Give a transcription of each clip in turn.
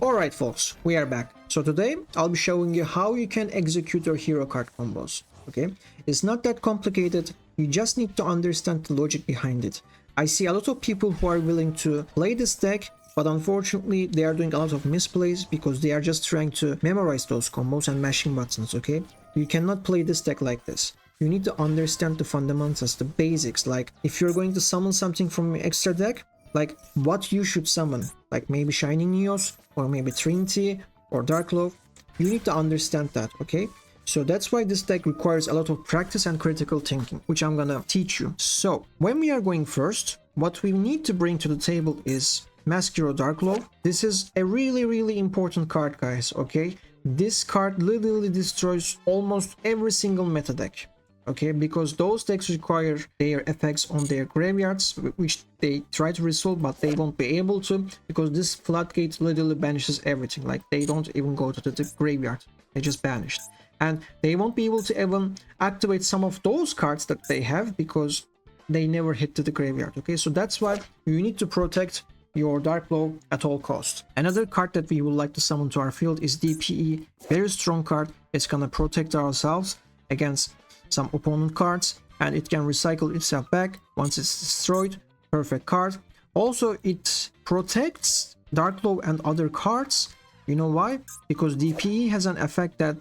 Alright folks, we are back. So today I'll be showing you how you can execute your hero card combos. Okay, it's not that complicated, you just need to understand the logic behind it. I see a lot of people who are willing to play this deck, but unfortunately they are doing a lot of misplays because they are just trying to memorize those combos and mashing buttons. Okay, you cannot play this deck like this. You need to understand the fundamentals, the basics, like if you're going to summon something from your extra deck, like what you should summon, like maybe Shining Neos or maybe Trinity or Dark Love. You need to understand that, okay? So that's why this deck requires a lot of practice and critical thinking, which I'm gonna teach you. So when we are going first, what we need to bring to the table is Mask Hero Dark Love. This is a really important card, guys, okay? This card literally destroys almost every single meta deck. Okay, because those decks require their effects on their graveyards, which they try to resolve, but they won't be able to, because this floodgate literally banishes everything. Like, they don't even go to the graveyard, they just banished. And they won't be able to even activate some of those cards that they have, because they never hit to the graveyard. Okay, so that's why you need to protect your Dark Love at all costs. Another card that we would like to summon to our field is DPE. Very strong card. It's gonna protect ourselves against some opponent cards, and it can recycle itself back once it's destroyed. Perfect card. Also, it protects Dark Love and other cards. You know why? Because DPE has an effect that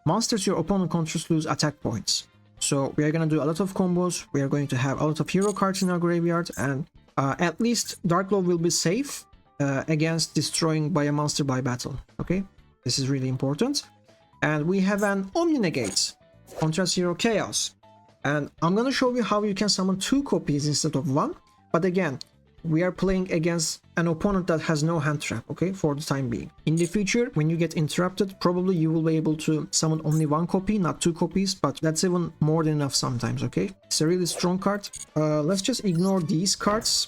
monsters your opponent controls lose attack points. So we are going to do a lot of combos. We are going to have a lot of hero cards in our graveyard, and at least Dark Love will be safe against destroying by a monster by battle. Okay, this is really important. And we have an Omni Negate, Contrast Hero Chaos, and I'm gonna show you how you can summon 2 copies instead of 1. But again, we are playing against an opponent that has no hand trap, okay, for the time being. In the future, when you get interrupted, probably you will be able to summon only 1 copy, not 2 copies, but that's even more than enough sometimes. Okay, it's a really strong card. Let's just ignore these cards.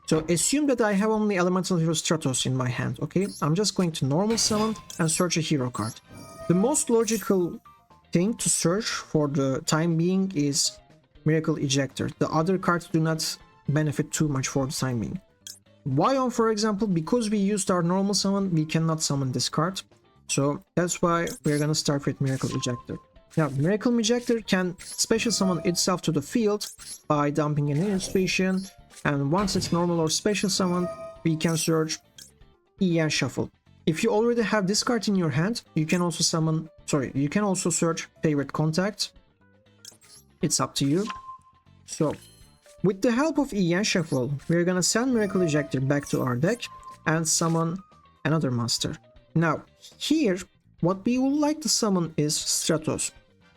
So assume that I have only Elemental Hero Stratos in my hand. Okay, I'm just going to normal summon and search a hero card. The most logical thing to search for the time being is Miracle Ejector. The other cards do not benefit too much for the time being. Vyon, for example, because we used our normal summon, we cannot summon this card. So that's why we're gonna start with Miracle Ejector. Now, Miracle Ejector can special summon itself to the field by dumping an illustration, and once it's normal or special summon, we can search E and Shuffle. If you already have this card in your hand, you can also summon, you can also search Favorite Contact. It's up to you. So, with the help of E and Shuffle, we're gonna send Miracle Ejector back to our deck and summon another monster. Now, here, what we would like to summon is Stratos.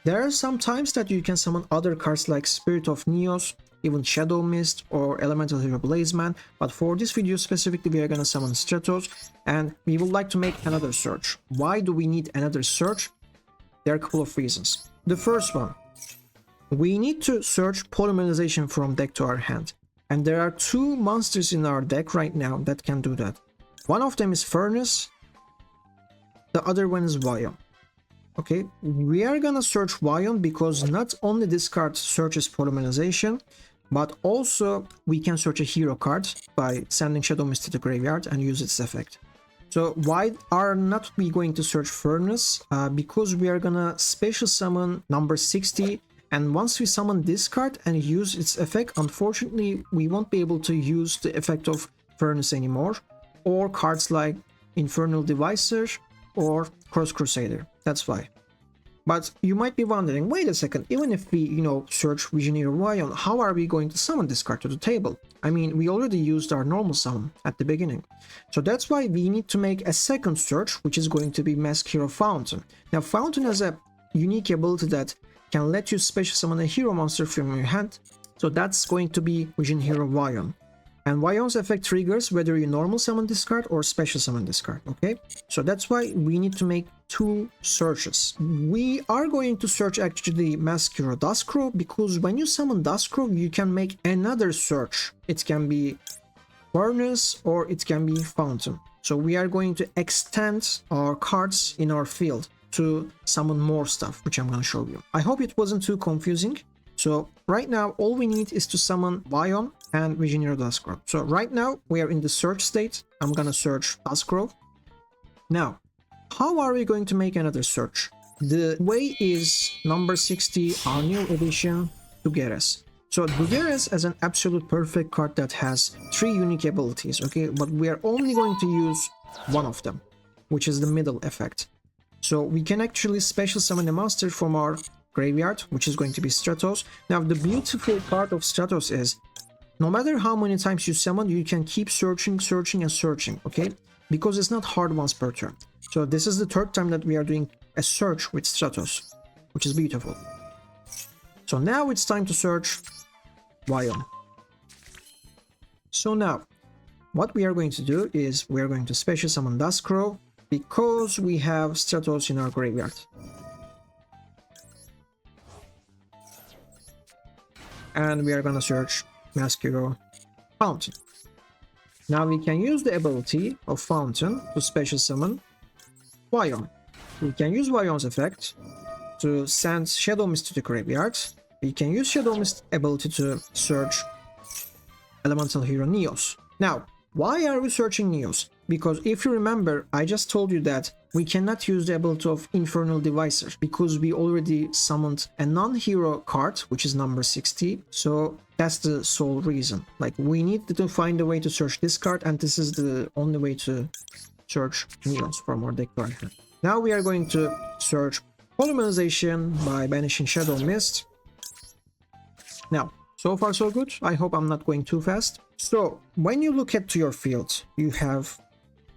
There are some times that you can summon other cards like Spirit of Neos, even Shadow Mist or Elemental Hero Blazeman, but for this video specifically we are gonna summon Stratos, and we would like to make another search. Why do we need another search? There are a couple of reasons. The first one, we need to search Polymerization from deck to our hand, and there are 2 monsters in our deck right now that can do that. One of them is Furnace, the other one is Vyon. Okay, we are gonna search Vyon because not only this card searches Polymerization, but also we can search a hero card by sending Shadow Mist to the graveyard and use its effect. So why are not we going to search Furnace? Because we are gonna special summon number 60, and once we summon this card and use its effect, unfortunately we won't be able to use the effect of Furnace anymore, or cards like Infernal Devicer or Cross Crusader. That's why. But you might be wondering, wait a second, even if we, search Visioneer Vyon, how are we going to summon this card to the table? I mean, we already used our normal summon at the beginning. So that's why we need to make a second search, which is going to be Mask Hero Fountain. Now, Fountain has a unique ability that can let you special summon a hero monster from your hand. So that's going to be Vision Hero Vyon. And Vyon's effect triggers whether you normal summon this card or special summon this card, okay? So that's why we need to make 2 searches. We are going to search actually Mask Hero Duskcrow, because when you summon Duskcrow, you can make another search. It can be Furnace or it can be Fountain. So we are going to extend our cards in our field to summon more stuff, which I'm going to show you. I hope it wasn't too confusing. So right now, all we need is to summon Vyon and Visioneer Duskcrow. So right now, we are in the search state. I'm gonna search Duskcrow. Now, how are we going to make another search? The way is number 60, our new edition, Dugares. So Dugares is an absolute perfect card that has 3 unique abilities, okay? But we are only going to use one of them, which is the middle effect. So we can actually special summon a monster from our graveyard, which is going to be Stratos. Now the beautiful part of Stratos is, no matter how many times you summon, you can keep searching, okay? Because it's not hard once per turn. So this is the 3rd time that we are doing a search with Stratos, which is beautiful. So now it's time to search Vyon. So now, what we are going to do is we are going to special summon Duskrow because we have Stratos in our graveyard. And we are gonna search Vyon Fountain. Now we can use the ability of Fountain to special summon Vyon. We can use Vyon's effect to send Shadow Mist to the graveyard. We can use Shadow Mist ability to search Elemental Hero Neos. Now, why are we searching Neos? Because if you remember, I just told you that we cannot use the ability of Infernal Divisor because we already summoned a non-hero card, which is number 60. So that's the sole reason. Like, we need to find a way to search this card, and this is the only way to search Neos from our deck to our hand. Now we are going to search Polymerization by banishing Shadow Mist. Now, so far so good. I hope I'm not going too fast. So, when you look at your field, you have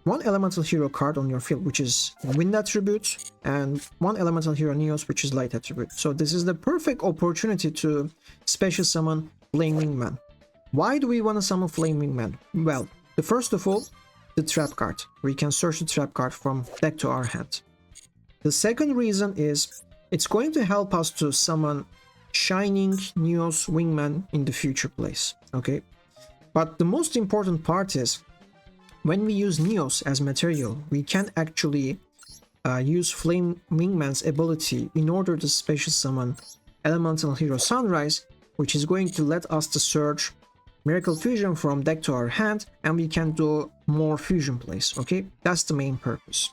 one Elemental Hero card on your field, which is Wind Attribute, and one Elemental Hero Neos, which is Light Attribute. So this is the perfect opportunity to special summon Flame Wingman. Why do we want to summon Flame Wingman? Well, first of all, the trap card. We can search the trap card from deck to our hand. The second reason is it's going to help us to summon Shining Neos Wingman in the future place, okay? But the most important part is when we use Neos as material, we can actually use Flame Wingman's ability in order to special summon Elemental Hero Sunrise, which is going to let us to search Miracle Fusion from deck to our hand, and we can do more fusion plays, okay? That's the main purpose.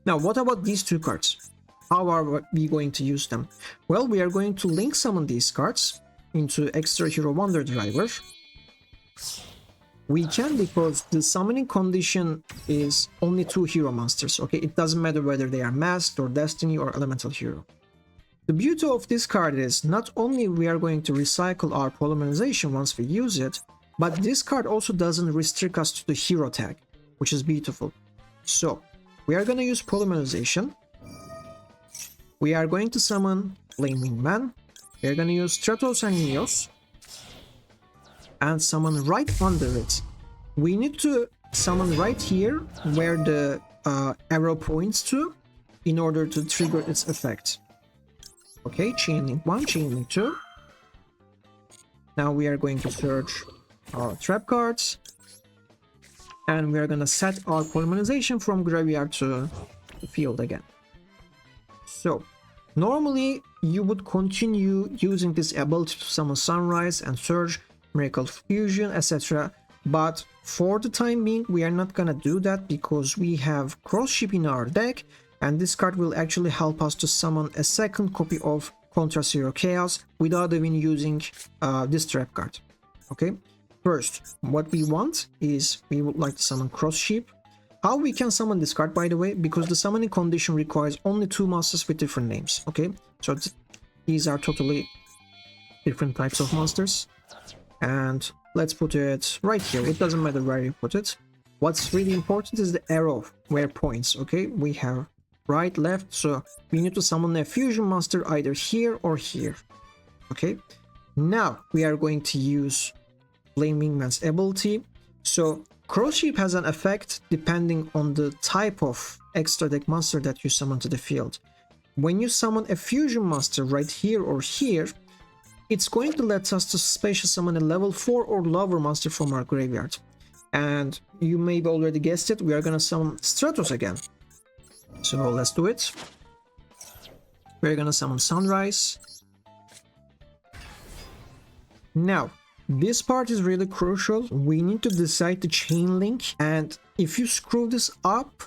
Now, what about these 2 cards? How are we going to use them? Well, we are going to link summon these cards into Extra Hero Wonder Driver. We can because the summoning condition is only 2 hero monsters, okay? It doesn't matter whether they are Masked or Destiny or Elemental Hero. The beauty of this card is not only we are going to recycle our Polymerization once we use it, but this card also doesn't restrict us to the hero tag, which is beautiful. So, we are going to use Polymerization. We are going to summon Flame Wingman. We are going to use Stratos and Neos. And summon right under it. We need to summon right here where the arrow points to in order to trigger its effect. Okay, Chain Link 1, Chain Link 2. Now we are going to search our trap cards. And we are going to set our Polymerization from graveyard to the field again. So, normally you would continue using this ability to summon Sunrise and Surge, Miracle Fusion, etc. But for the time being, we are not gonna do that because we have Cross Ship in our deck, and this card will actually help us to summon a second copy of Contra Zero Chaos without even using this trap card. Okay, first, what we want is we would like to summon Cross Ship. How we can summon this card, by the way, because the summoning condition requires only 2 monsters with different names. Okay, so these are totally different types of monsters. And let's put it right here. It doesn't matter where you put it. What's really important is the arrow where points. Okay, we have right, left, so we need to summon a fusion monster either here or here. Okay, now we are going to use Flame Wingman's ability. So Cross Ship has an effect depending on the type of extra deck monster that you summon to the field. When you summon a fusion monster right here or here, it's going to let us to special summon a level 4 or lower monster from our graveyard. And you may have already guessed it, we are gonna summon Stratos again. So let's do it. We're gonna summon Sunrise. Now, this part is really crucial. We need to decide the chain link, and if you screw this up,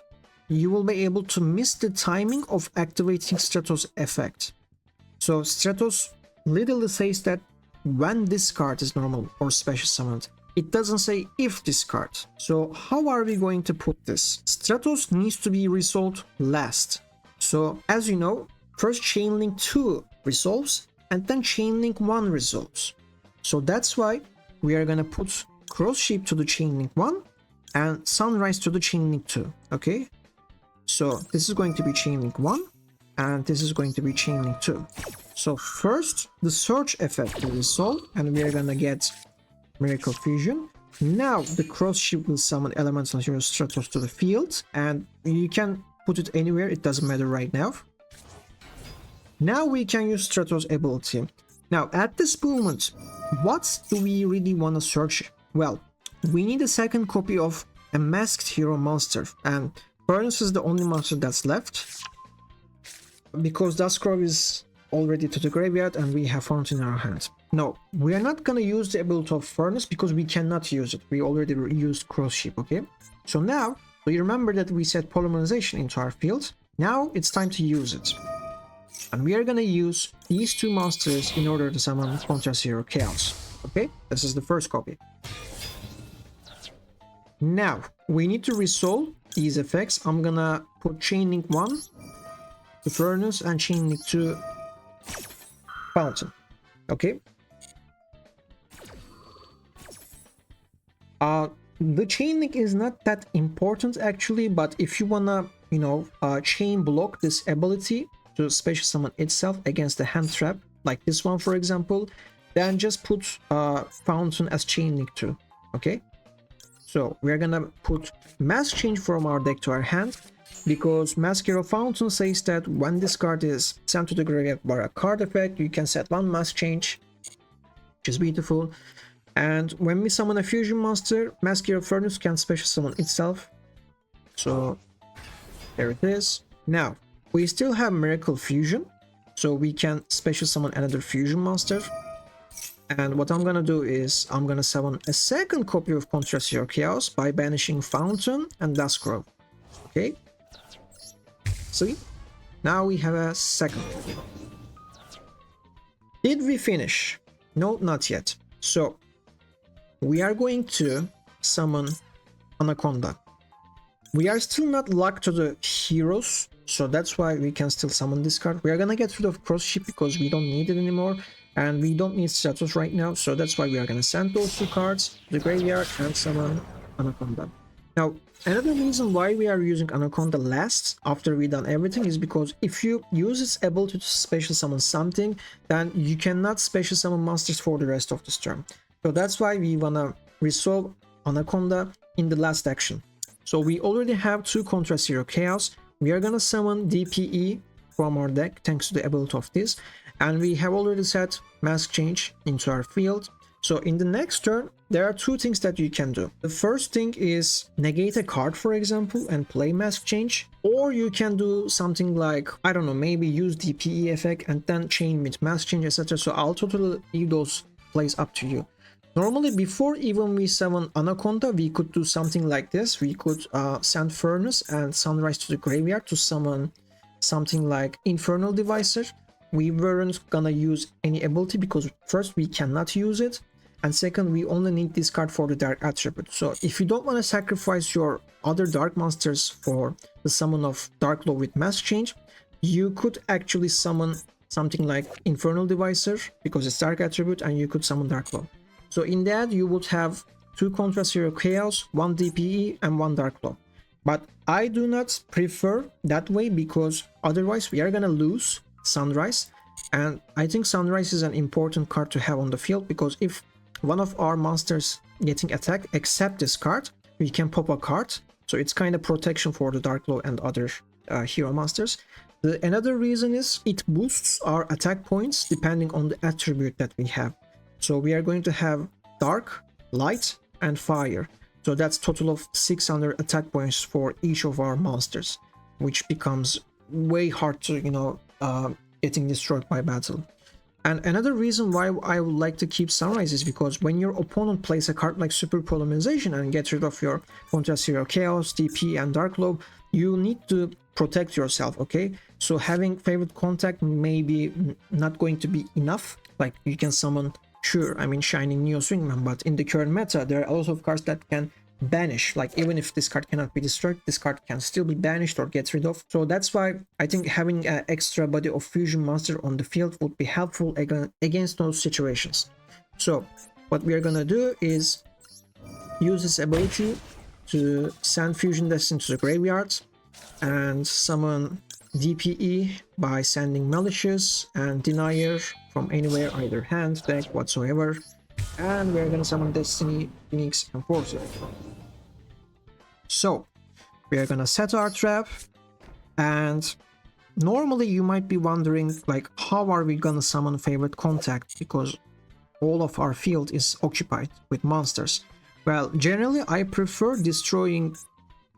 you will be able to miss the timing of activating Stratos effect. So Stratos literally says that when this card is normal or special summoned. It doesn't say if this card. So how are we going to put this? Stratos needs to be resolved last. So as you know, first Chain Link 2 resolves and then Chain Link 1 resolves. So that's why we are gonna put Cross Sheep to the Chain Link 1 and Sunrise to the Chain Link 2, okay? So this is going to be Chain Link 1 and this is going to be Chain Link 2. So first the Surge effect will resolve and we are gonna get Miracle Fusion. Now the Cross Sheep will summon Elemental Hero Stratos to the field and you can put it anywhere, it doesn't matter right now. Now we can use Stratos ability. Now at this moment, what do we really want to search? Well, we need a second copy of a masked hero monster and Furnace is the only monster that's left because Duskgrove is already to the graveyard and we have Fountain in our hands. No, we are not gonna use the ability of Furnace because we cannot use it. We already used Cross Sheep, okay? So now, you remember that we set Polymerization into our field. Now it's time to use it. And we are gonna use these two monsters in order to summon Contrast Hero Chaos. Okay, this is the first copy. Now, we need to resolve these effects. I'm gonna put Chain Link 1 to Furnace and Chain Link 2 Fountain. Okay. The Chain Link is not that important actually, but if you wanna, you know, chain block this ability to special summon itself against the hand trap, like this one for example, then just put Fountain as Chain Link 2, okay? So we're gonna put Mask Change from our deck to our hand, because Mask Hero Fountain says that when this card is sent to the graveyard by a card effect, you can set one Mask Change, which is beautiful. And when we summon a fusion monster, Mask Hero Furnace can special summon itself. So there it is. Now we still have Miracle Fusion, so we can special summon another fusion monster. And what I'm gonna do is I'm gonna summon a second copy of Contrast Hero Chaos by banishing Fountain and Duskgrove. Okay. See? Now we have a second. Did we finish? No, not yet. So we are going to summon Anaconda. We are still not locked to the heroes, so that's why we can still summon this card. We are gonna get rid of Cross Sheep because we don't need it anymore, and we don't need Stratos right now, so that's why we are gonna send those two cards to the graveyard and summon Anaconda. Now, another reason why we are using Anaconda last after we done everything is because if you use its ability to special summon something, then you cannot special summon monsters for the rest of this turn. So that's why we wanna resolve Anaconda in the last action. So we already have two Contrast Hero Chaos. We are gonna summon DPE from our deck thanks to the ability of this, and we have already set Mask Change into our field. So in the next turn, there are two things that you can do. The first thing is negate a card, for example, and play Mask Change. Or you can do something like, I don't know, maybe use DPE effect and then chain with Mask Change, etc. So I'll totally leave those plays up to you. Normally, before even we summon Anaconda, we could do something like this. We could send Furnace and Sunrise to the graveyard to summon something like Infernal Divisor. We weren't gonna use any ability because first, we cannot use it. And second, we only need this card for the dark attribute. So if you don't want to sacrifice your other dark monsters for the summon of Dark Law with Mask Change, you could actually summon something like Infernal Divisor because it's dark attribute, and you could summon Dark Law. So in that, you would have two Contrast Hero Chaos, one DPE, and one Dark Law. But I do not prefer that way because otherwise we are gonna lose Sunrise. And I think Sunrise is an important card to have on the field because if one of our monsters getting attacked except this card, we can pop a card. So it's kind of protection for the Dark Law and other hero monsters. Another reason is it boosts our attack points depending on the attribute that we have. So we are going to have Dark, Light, and Fire. So that's total of 600 attack points for each of our monsters, which becomes way hard to, you know, getting destroyed by battle. And another reason why I would like to keep Sunrise is because when your opponent plays a card like Super Polymerization and gets rid of your Contrast Hero Chaos, DP, and Dark Law, you need to protect yourself, okay? So having favorite contact may be not going to be enough. Like you can summon, sure, I mean Shining Neos Wingman, but in the current meta there are a lot of cards that can banish. Like even if this card cannot be destroyed, this card can still be banished or get rid of. So that's why I think having an extra body of fusion monster on the field would be helpful against those situations. So what we are gonna do is use this ability to send Fusion Destiny to the graveyard and summon DPE by sending Malicious and Denier from anywhere, either hand, deck, whatsoever. And we're gonna summon Destiny, Phoenix, and Force. So we are gonna set our trap, and normally you might be wondering, like, how are we gonna summon favorite contact, because all of our field is occupied with monsters. Well, generally I prefer destroying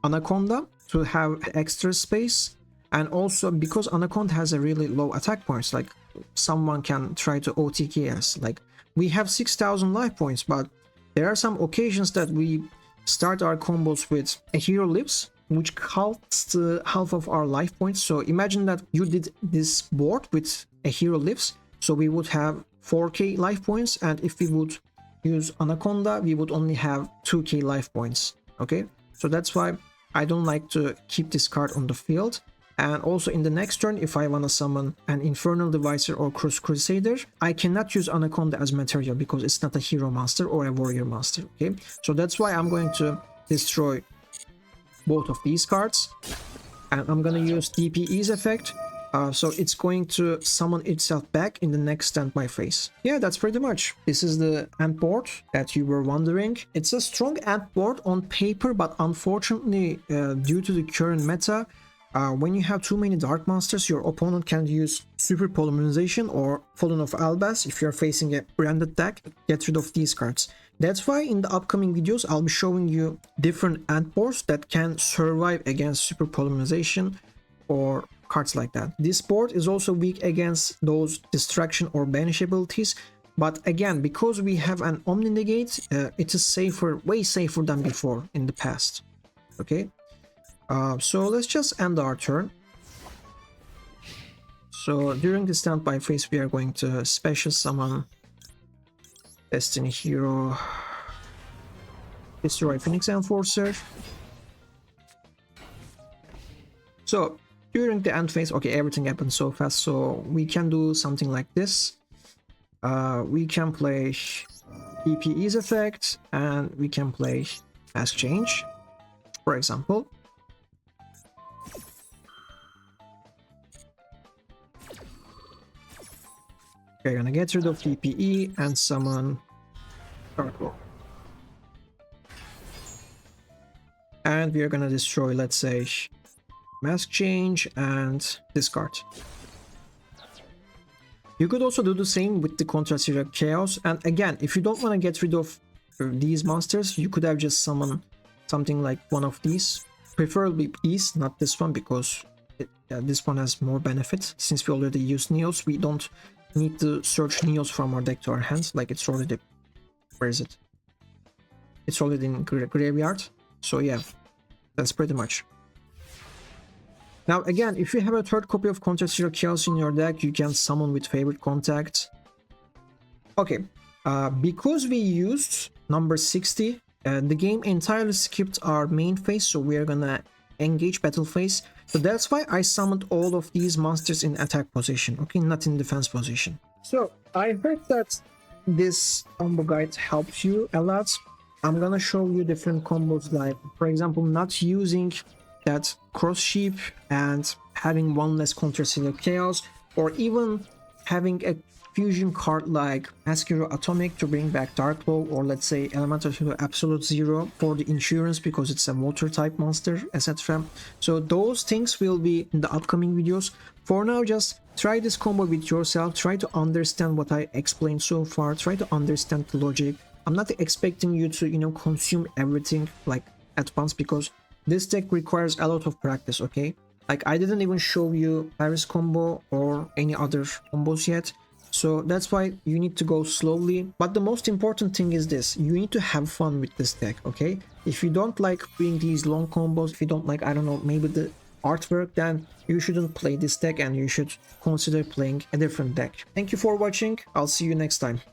Anaconda to have extra space, and also because Anaconda has a really low attack points, like someone can try to OTK us. Like we have 6,000 life points, but there are some occasions that we start our combos with a hero lives, which costs half of our life points. So imagine that you did this board with a hero lives, so we would have 4k life points, and if we would use Anaconda, we would only have 2k life points. Okay, so that's why I don't like to keep this card on the field. And also in the next turn, if I want to summon an Infernal Devicer or Crusader, I cannot use Anaconda as material because it's not a hero monster or a warrior monster. Okay, so that's why I'm going to destroy both of these cards, and I'm going to use DPE's effect. So it's going to summon itself back in the next standby phase. Yeah, that's pretty much. This is the Endboard that you were wondering. It's a strong Endboard on paper, but unfortunately, due to the current meta, when you have too many dark monsters, your opponent can use Super Polymerization or Fallen of Albas. If you're facing a branded deck, get rid of these cards. That's why in the upcoming videos, I'll be showing you different Endboards that can survive against Super Polymerization or cards like that. This board is also weak against those distraction or banish abilities, but again, because we have an Omni Negate, it is safer, way safer than before in the past. Okay, so let's just end our turn. So during the standby phase, we are going to special summon Destiny Hero, destroy Phoenix Enforcer. So during the end phase, okay, everything happens so fast, so we can do something like this. We can play DPE's effect, and we can play Mask Change, for example. We're gonna get rid of DPE and summon Turtle. And we are gonna destroy, let's say, Mask Change and discard. You could also do the same with the Contra-Zero Chaos, and again, if you don't want to get rid of these monsters, you could have just summoned something like one of these, preferably these, not this one, because this one has more benefit. Since we already use Neos, we don't need to search Neos from our deck to our hands. Like it's already, where is it? It's already in graveyard. So yeah, that's pretty much. Now again, if you have a third copy of Contra-Zero Chaos in your deck, you can summon with favorite contact. Okay, because we used number 60, the game entirely skipped our main phase, so we are gonna engage battle phase. So that's why I summoned all of these monsters in attack position, okay, not in defense position. So I heard that this combo guide helps you a lot. I'm gonna show you different combos, like for example, not using that cross sheep and having one less Contra-Zero Chaos, or even having a fusion card like Masquerade Atomic to bring back Darklow, or let's say Elemental Hero Absolute Zero for the insurance because it's a water type monster, etc. So those things will be in the upcoming videos. For now, just try this combo with yourself, try to understand what I explained so far, try to understand the logic. I'm not expecting you to, you know, consume everything like at once, because this deck requires a lot of practice, okay? Like I didn't even show you Paris combo or any other combos yet. So that's why you need to go slowly. But the most important thing is this: you need to have fun with this deck, okay? If you don't like doing these long combos, if you don't like, I don't know, maybe the artwork, then you shouldn't play this deck and you should consider playing a different deck. Thank you for watching. I'll see you next time.